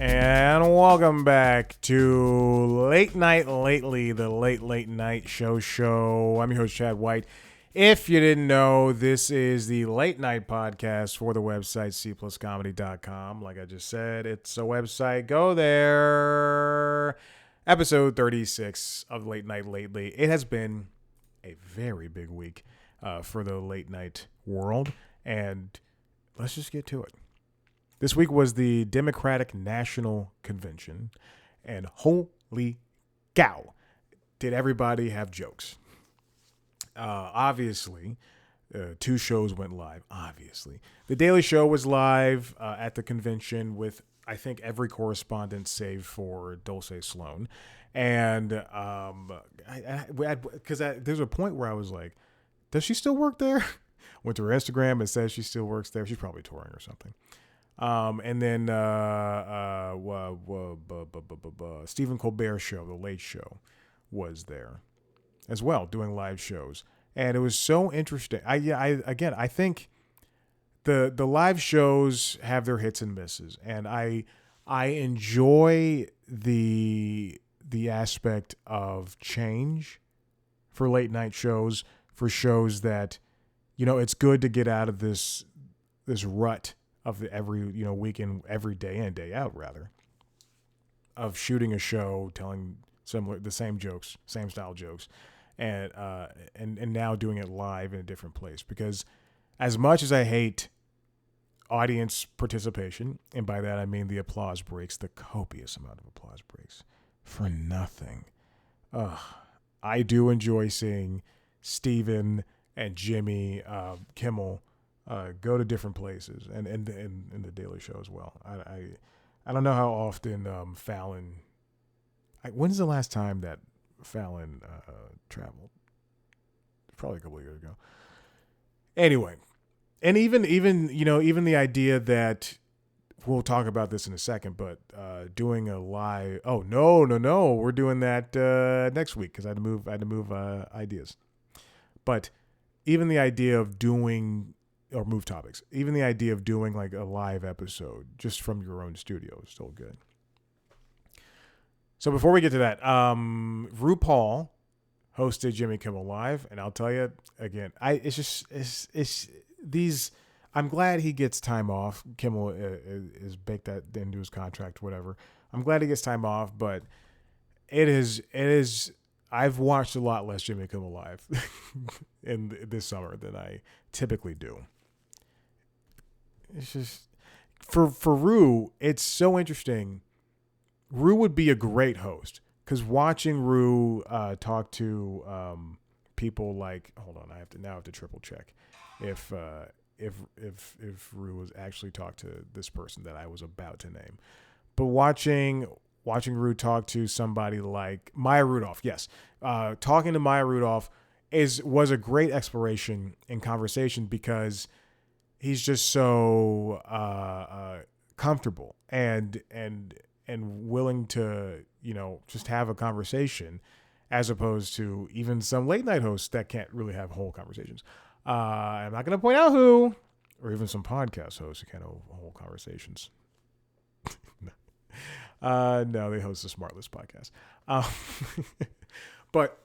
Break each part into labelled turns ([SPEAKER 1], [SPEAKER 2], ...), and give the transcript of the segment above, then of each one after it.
[SPEAKER 1] And welcome back to Late Night Lately, the late night show. I'm your host, Chad White. If you didn't know, this is the late night podcast for the website cpluscomedy.com. Like I just said, it's a website. Go there. Episode 36 of Late Night Lately. It has been a very big week for the late night world, and let's just get to it. This week was the Democratic National Convention, and holy cow, did everybody have jokes. Obviously, two shows went live, obviously. The Daily Show was live at the convention with, I think, every correspondent save for Dulce Sloan. And because there's a point where I was like, does she still work there? Went to her Instagram and says she still works there. She's probably touring or something. And then Stephen Colbert Show, The Late Show, was there as well, doing live shows. And it was so interesting. I think the live shows have their hits and misses, and I enjoy the aspect of change for late night shows, for shows that, it's good to get out of this rut of the every weekend, every day in, day out, rather, of shooting a show, telling the same jokes, same style jokes, and now doing it live in a different place. Because as much as I hate audience participation, and by that I mean the applause breaks, the copious amount of applause breaks for nothing, I do enjoy seeing Stephen and Jimmy Kimmel go to different places, and the Daily Show as well. I don't know how often Fallon. When's the last time that Fallon traveled? Probably a couple of years ago. Anyway, and even the idea that we'll talk about this in a second, but doing a live. Oh no, we're doing that next week because I had to move ideas. But even the idea of doing. Or move topics. Even the idea of doing like a live episode just from your own studio is still good. So before we get to that, RuPaul hosted Jimmy Kimmel Live, and I'll tell you again, it's these. I'm glad he gets time off. Kimmel is baked that into his contract, whatever. I'm glad he gets time off, but it is. I've watched a lot less Jimmy Kimmel Live in this summer than I typically do. It's just for Ru, it's so interesting. Ru would be a great host because watching Ru talk to people like, hold on, I have to triple check if Ru was actually talked to this person that I was about to name, but watching Ru talk to somebody like Maya Rudolph, yes, talking to Maya Rudolph was a great exploration in conversation because he's just so comfortable and willing to just have a conversation, as opposed to even some late night hosts that can't really have whole conversations. I'm not going to point out who, or even some podcast hosts who can't have whole conversations. No, they host the Smartless podcast. But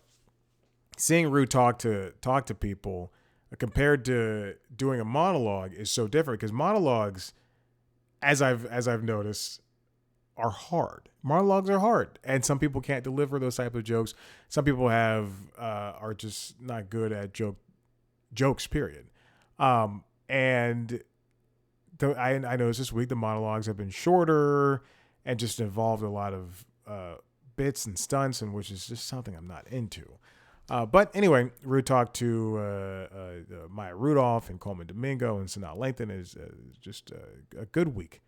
[SPEAKER 1] seeing Ru talk to people compared to doing a monologue is so different, because monologues, as I've noticed, are hard. Monologues are hard, and some people can't deliver those type of jokes. Some people are just not good at jokes. Period. And I noticed this week the monologues have been shorter and just involved a lot of bits and stunts, and which is just something I'm not into. But anyway, Ru talked to Maya Rudolph and Coleman Domingo and Sanaa Lathan. Is just a good week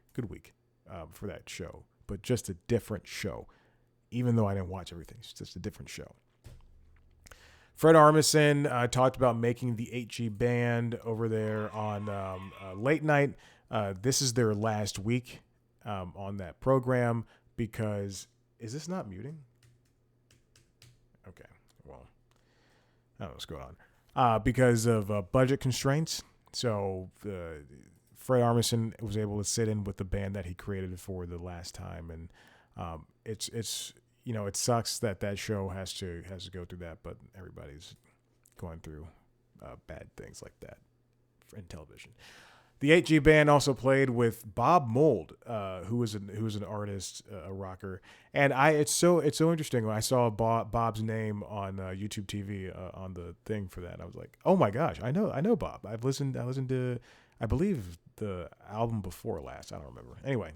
[SPEAKER 1] for that show, but just a different show. Even though I didn't watch everything, it's just a different show. Fred Armisen talked about making the HG band over there on late night. This is their last week on that program because is this not muting? Okay, well, I don't know what's going on. Because of budget constraints. So Fred Armisen was able to sit in with the band that he created for the last time, and it's it sucks that show has to go through that, but everybody's going through bad things like that in television. The 8G band also played with Bob Mould, who was an artist, a rocker, and it's so interesting when I saw Bob's name on YouTube TV on the thing for that. I was like, oh my gosh, I know Bob. I listened to, I believe, the album before last. I don't remember. Anyway,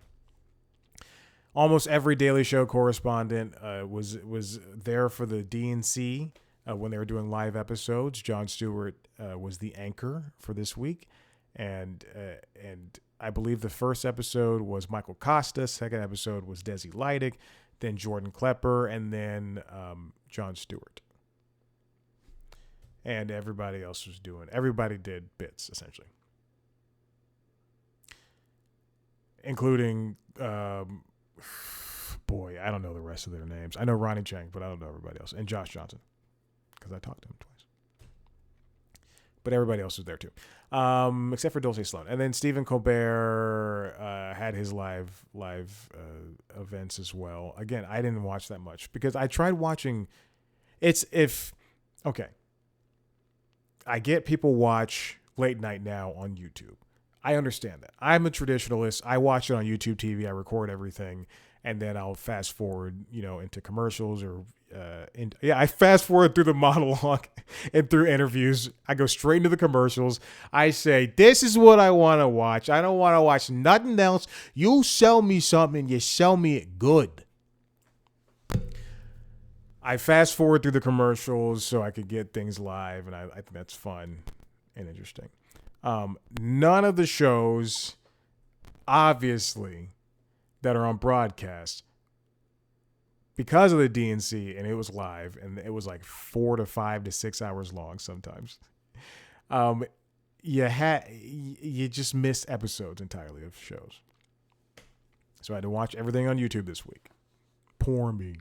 [SPEAKER 1] almost every Daily Show correspondent was there for the DNC when they were doing live episodes. Jon Stewart was the anchor for this week. And I believe the first episode was Michael Costa. Second episode was Desi Leidig, then Jordan Klepper, and then Jon Stewart. And everybody else was everybody did bits, essentially. Including, I don't know the rest of their names. I know Ronnie Chang, but I don't know everybody else. And Josh Johnson, because I talked to him twice. But everybody else was there too, except for Dulce Sloan. And then Stephen Colbert had his live events as well. Again, I didn't watch that much because I tried watching. I get people watch late night now on YouTube. I understand that. I'm a traditionalist. I watch it on YouTube TV. I record everything, and then I'll fast forward, into commercials or. I fast forward through the monologue and through interviews. I go straight into the commercials. I say, this is what I want to watch. I don't want to watch nothing else. You sell me something, you sell me it good. I fast forward through the commercials so I could get things live, and I think that's fun and interesting. None of the shows, obviously, that are on broadcast, because of the DNC, and it was live, and it was like 4 to 5 to 6 hours long sometimes. You just missed episodes entirely of shows. So I had to watch everything on YouTube this week. Poor me.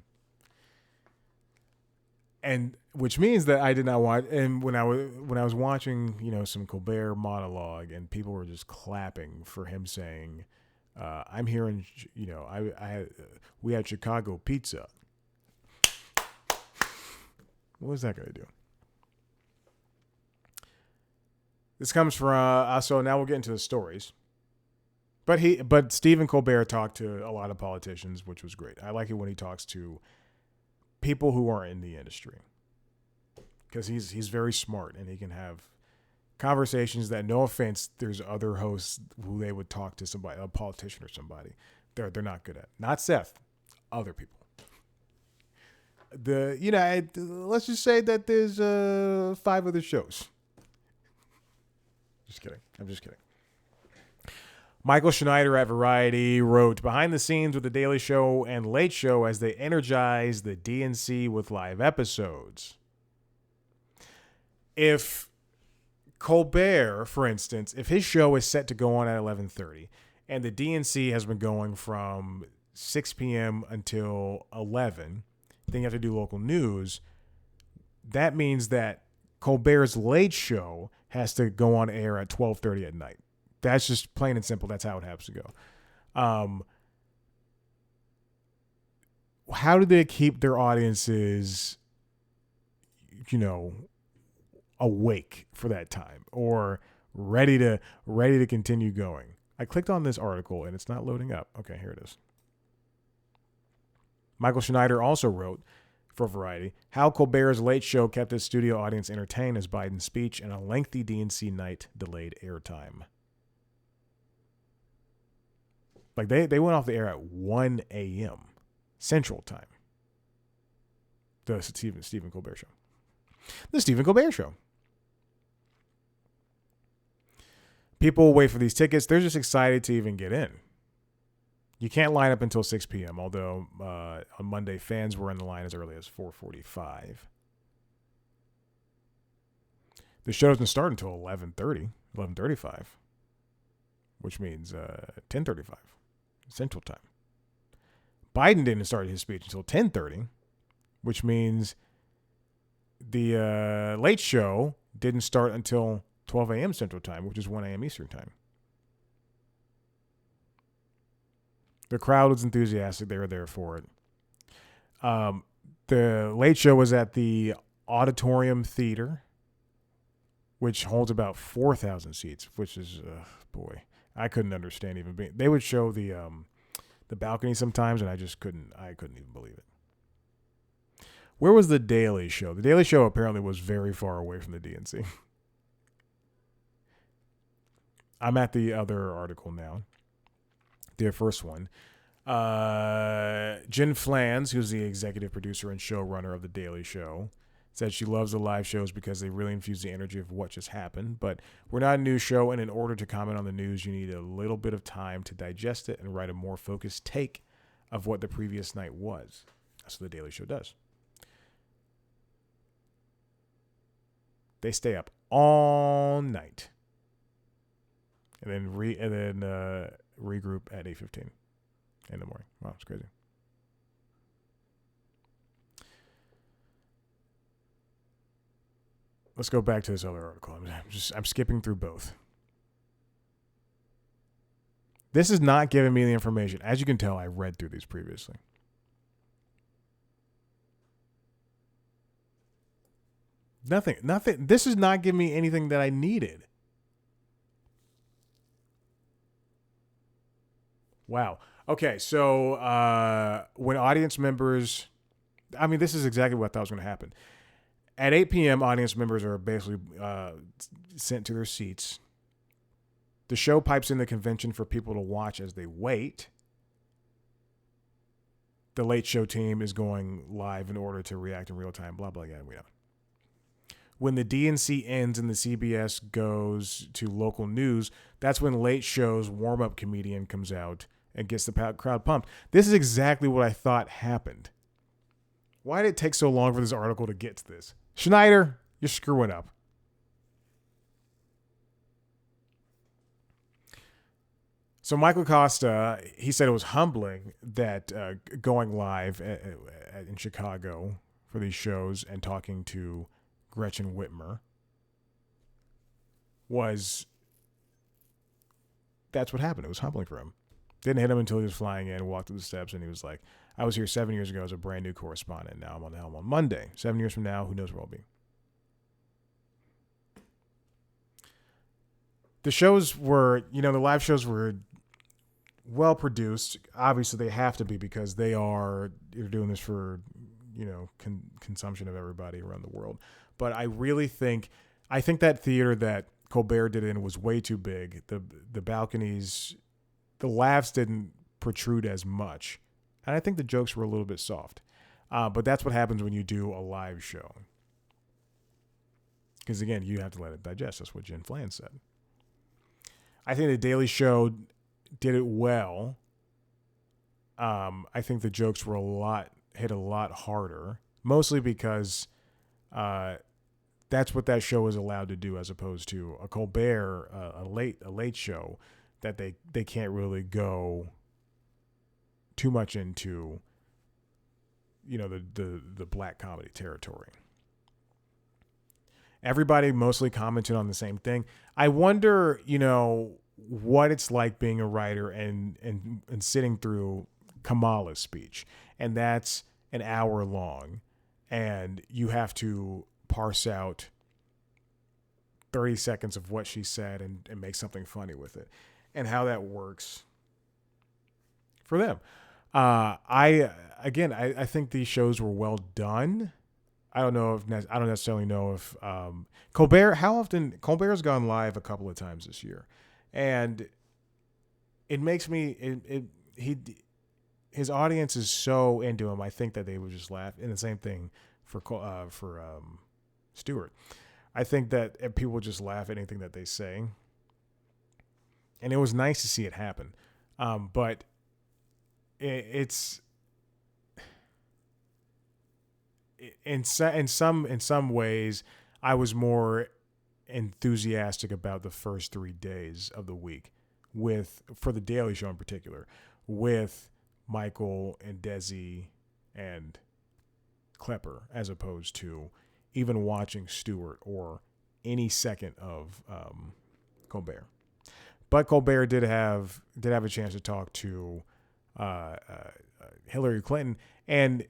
[SPEAKER 1] And which means that I did not watch. And when I was watching, some Colbert monologue, and people were just clapping for him saying, I'm hearing, we had Chicago pizza. What was that going to do? This comes from, so now we'll get into the stories. But Stephen Colbert talked to a lot of politicians, which was great. I like it when he talks to people who aren't in the industry, because he's very smart, and he can have conversations that, no offense, there's other hosts who they would talk to somebody, a politician or somebody, they're not good at. Not Seth, other people. Let's just say that there's 5 other shows. Just kidding. I'm just kidding. Michael Schneider at Variety wrote, behind the scenes with The Daily Show and Late Show as they energize the DNC with live episodes. If Colbert, for instance, if his show is set to go on at 11:30 and the DNC has been going from 6 p.m. until 11, then you have to do local news. That means that Colbert's Late Show has to go on air at 12:30 at night. That's just plain and simple. That's how it has to go. How do they keep their audiences, awake for that time, or ready to continue going? I clicked on this article and it's not loading up. Okay, here it is. Michael Schneider also wrote for Variety how Colbert's Late Show kept his studio audience entertained as Biden's speech and a lengthy DNC night delayed airtime. Like they went off the air at 1 a.m. Central Time. The Stephen Colbert Show. The Stephen Colbert Show. People wait for these tickets. They're just excited to even get in. You can't line up until 6 p.m., although on Monday, fans were in the line as early as 4:45. The show doesn't start until 11:35, which means 10:35 Central Time. Biden didn't start his speech until 10:30, which means the Late Show didn't start until 12 a.m. Central Time, which is 1 a.m. Eastern Time. The crowd was enthusiastic. They were there for it. The Late Show was at the Auditorium Theater, which holds about 4,000 seats, which is, boy, I couldn't understand even being. They would show the balcony sometimes, and I couldn't even believe it. Where was the Daily Show? The Daily Show apparently was very far away from the DNC. I'm at the other article now. The first one. Jen Flans, who's the executive producer and showrunner of The Daily Show, said she loves the live shows because they really infuse the energy of what just happened. But we're not a news show, and in order to comment on the news, you need a little bit of time to digest it and write a more focused take of what the previous night was. That's what The Daily Show does. They stay up all night, and then regroup at 8:15 in the morning. Wow, it's crazy. Let's go back to this other article. I'm skipping through both. This is not giving me the information. As you can tell, I read through these previously. Nothing. This is not giving me anything that I needed. Wow. Okay, so when audience members, this is exactly what I thought was going to happen. At 8 p.m., audience members are basically sent to their seats. The show pipes in the convention for people to watch as they wait. The Late Show team is going live in order to react in real time, blah, blah, blah, we know. When the DNC ends and the CBS goes to local news, that's when Late Show's warm-up comedian comes out and gets the crowd pumped. This is exactly what I thought happened. Why did it take so long for this article to get to this? Schneider, you're screwing up. So Michael Costa, he said it was humbling that going live in Chicago for these shows and talking to Gretchen Whitmer that's what happened. It was humbling for him. Didn't hit him until he was flying in, walked up the steps, and he was like, I was here 7 years ago as a brand new correspondent. Now I'm on the helm on Monday. 7 years from now, who knows where I'll be. The shows were, the live shows were well produced. Obviously, they have to be because they're doing this for, consumption of everybody around the world. But I really think that theater that Colbert did in was way too big. The balconies, the laughs didn't protrude as much. And I think the jokes were a little bit soft. But that's what happens when you do a live show. Because, again, you have to let it digest. That's what Jen Flan said. I think The Daily Show did it well. I think the jokes were hit a lot harder. Mostly because that's what that show is allowed to do as opposed to a Colbert, a late show that they can't really go too much into, the black comedy territory. Everybody mostly commented on the same thing. I wonder, what it's like being a writer and sitting through Kamala's speech. And that's an hour long. And you have to parse out 30 seconds of what she said and make something funny with it. And how that works for them. I think these shows were well done. I don't necessarily know if Colbert's gone live a couple of times this year, and it makes me his audience is so into him. I think that they would just laugh. And the same thing for Stewart. I think that people would just laugh at anything that they say, and it was nice to see it happen. But it's in some ways, I was more enthusiastic about the first 3 days of the week for the Daily Show in particular, with Michael and Desi and Klepper, as opposed to even watching Stewart or any second of Colbert. But Colbert did have a chance to talk to Hillary Clinton. And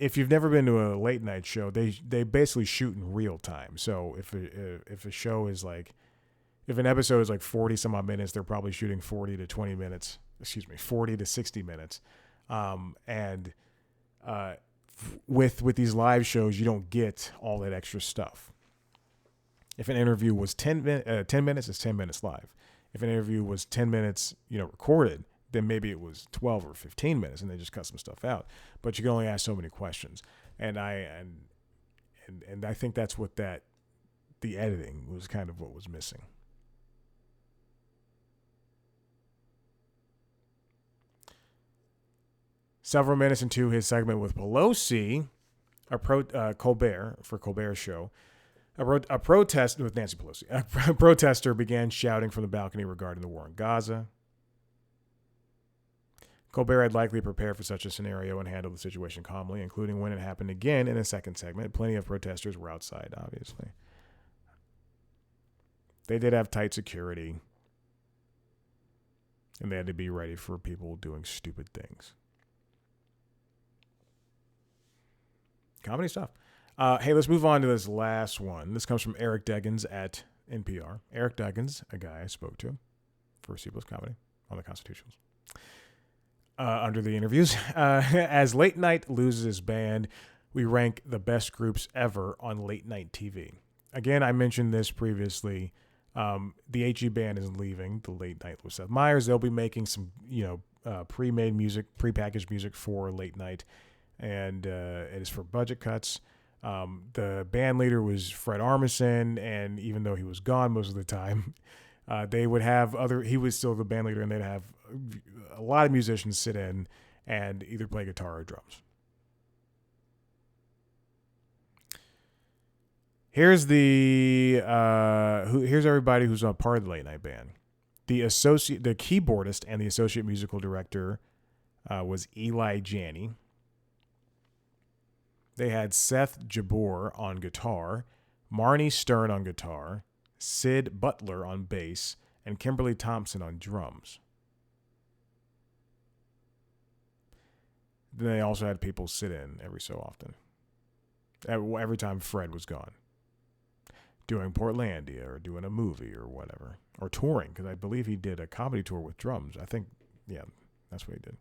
[SPEAKER 1] if you've never been to a late night show, they basically shoot in real time. So if a show is like, if an episode is like 40 some odd minutes, they're probably shooting 40 to 20 minutes. Excuse me, 40 to 60 minutes. And with these live shows, you don't get all that extra stuff. If an interview was 10 minutes, it's 10 minutes live. If an interview was 10 minutes, recorded, then maybe it was 12 or 15 minutes and they just cut some stuff out. But you can only ask so many questions. And I think that's what the editing was kind of what was missing. Several minutes into his segment with Pelosi, Colbert, for Colbert's show, a protest with Nancy Pelosi. A protester began shouting from the balcony regarding the war in Gaza. Colbert had likely prepared for such a scenario and handled the situation calmly, including when it happened again in the second segment. Plenty of protesters were outside, obviously. They did have tight security, and they had to be ready for people doing stupid things. Comedy stuff. Hey, let's move on to this last one. This comes from Eric Deggans at NPR. Eric Deggans, a guy I spoke to for C+ Comedy on the Constitutionals. Under the interviews, as late night loses his band, we rank the best groups ever on late night TV. Again, I mentioned this previously. The HE band is leaving the late night with Seth Meyers. They'll be making some, pre-made music, pre-packaged music for late night, and it is for budget cuts. The band leader was Fred Armisen, and even though he was gone most of the time, they would have he was still the band leader, and they'd have a lot of musicians sit in and either play guitar or drums. Here's here's everybody who's a part of the late night band. The keyboardist and the associate musical director was Eli Janney. They had Seth Jabor on guitar, Marnie Stern on guitar, Sid Butler on bass, and Kimberly Thompson on drums. Then they also had people sit in every so often. Every time Fred was gone. Doing Portlandia or doing a movie or whatever. Or touring, because I believe he did a comedy tour with drums. I think, yeah, that's what he did.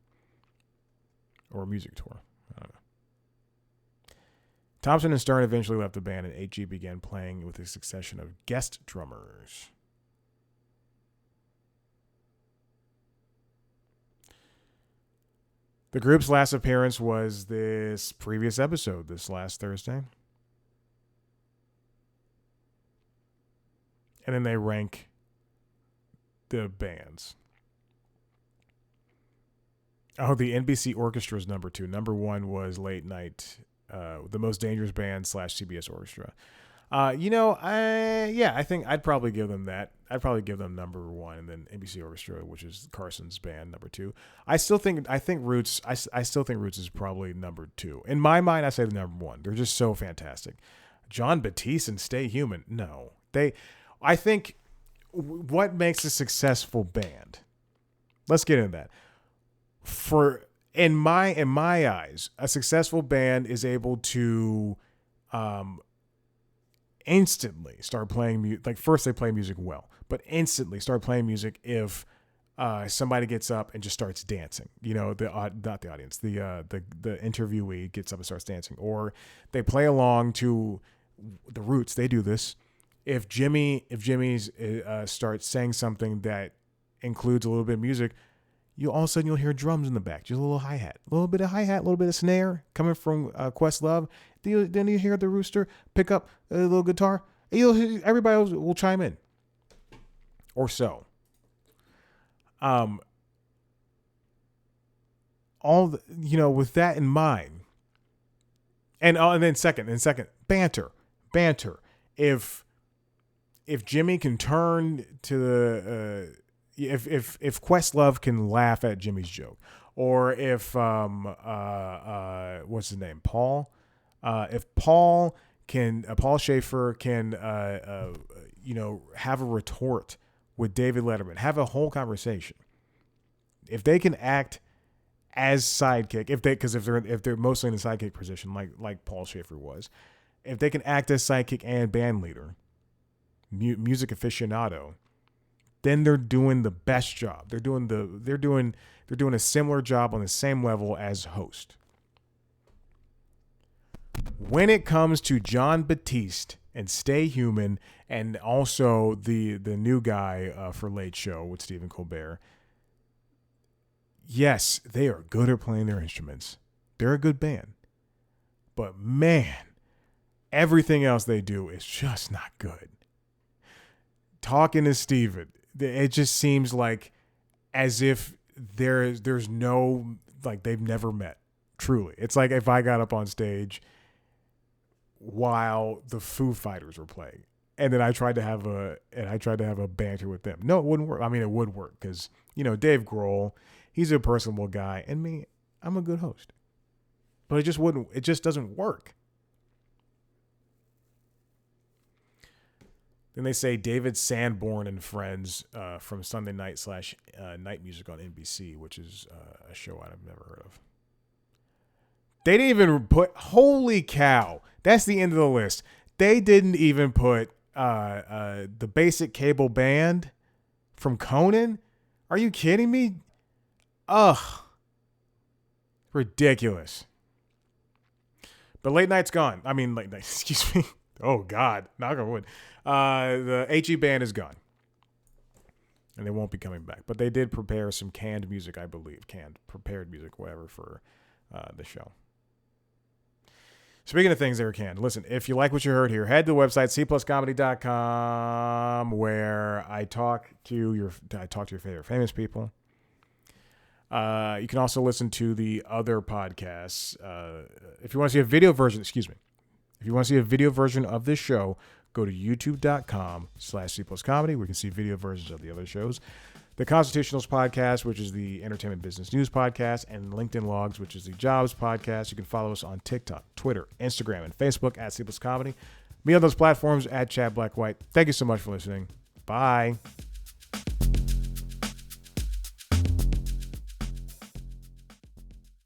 [SPEAKER 1] Or a music tour. I don't know. Thompson and Stern eventually left the band, and HG began playing with a succession of guest drummers. The group's last appearance was this previous episode, this last Thursday. And then they rank the bands. Oh, the NBC Orchestra is number 2. Number 1 was Late Night, The Most Dangerous Band / CBS Orchestra. I think I'd probably give them that. I'd probably give them number 1, and then NBC Orchestra, which is Carson's band, number 2. I still think Roots is probably number 2. In my mind, I say the number 1. They're just so fantastic. John Batiste and Stay Human. No. I think what makes a successful band. Let's get into that. In my eyes, a successful band is able to instantly start playing music. Like, first they play music well, but instantly start playing music if somebody gets up and just starts dancing. Not the audience, the interviewee gets up and starts dancing, or they play along to the Roots. They do this. If Jimmy's starts saying something that includes a little bit of music, all of a sudden you'll hear drums in the back, just a little hi-hat, a little bit of snare coming from Questlove. Then you hear the rooster pick up a little guitar. Everybody will chime in, or so. With that in mind, and then second, banter. If Jimmy can turn to the if Questlove can laugh at Jimmy's joke, or if what's his name, Paul, if Paul Schaefer can have a retort with David Letterman, have a whole conversation. If they can act as sidekick, if they're mostly in the sidekick position, like Paul Schaefer was, if they can act as sidekick and band leader, music aficionado, then they're doing the best job. They're doing a similar job on the same level as host. When it comes to John Batiste and Stay Human, and also the new guy for Late Show with Stephen Colbert, yes, they are good at playing their instruments. They're a good band. But man, everything else they do is just not good. Talking to Steven, it just seems like as if there's no, like, they've never met. Truly. It's like if I got up on stage while the Foo Fighters were playing, and then I tried to have a banter with them. No, it wouldn't work. I mean, it would work because, Dave Grohl, he's a personable guy, and me, I'm a good host. But it just doesn't work. Then they say David Sanborn and Friends from Sunday Night / Night Music on NBC, which is a show I've never heard of. They didn't even put, holy cow, that's the end of the list. They didn't even put the Basic Cable Band from Conan. Are you kidding me? Ugh. Ridiculous. But Late Night's gone. I mean, Late Night, excuse me. Oh, God. Knock on wood. The HE Band is gone. And they won't be coming back. But they did prepare some canned music, I believe. Prepared music, whatever, for the show. Speaking of things that are canned, listen, if you like what you heard here, head to the website, cpluscomedy.com, where I talk to your favorite famous people. You can also listen to the other podcasts. If you want to see a video version, if you want to see a video version of this show, go to youtube.com/cpluscomedy, where you can see video versions of the other shows. The Constitutionals podcast, which is the entertainment business news podcast, and LinkedIn Logs, which is the jobs podcast. You can follow us on TikTok, Twitter, Instagram, and Facebook at C Plus Comedy. Me on those platforms at Chad Blackwhite. Thank you so much for listening. Bye.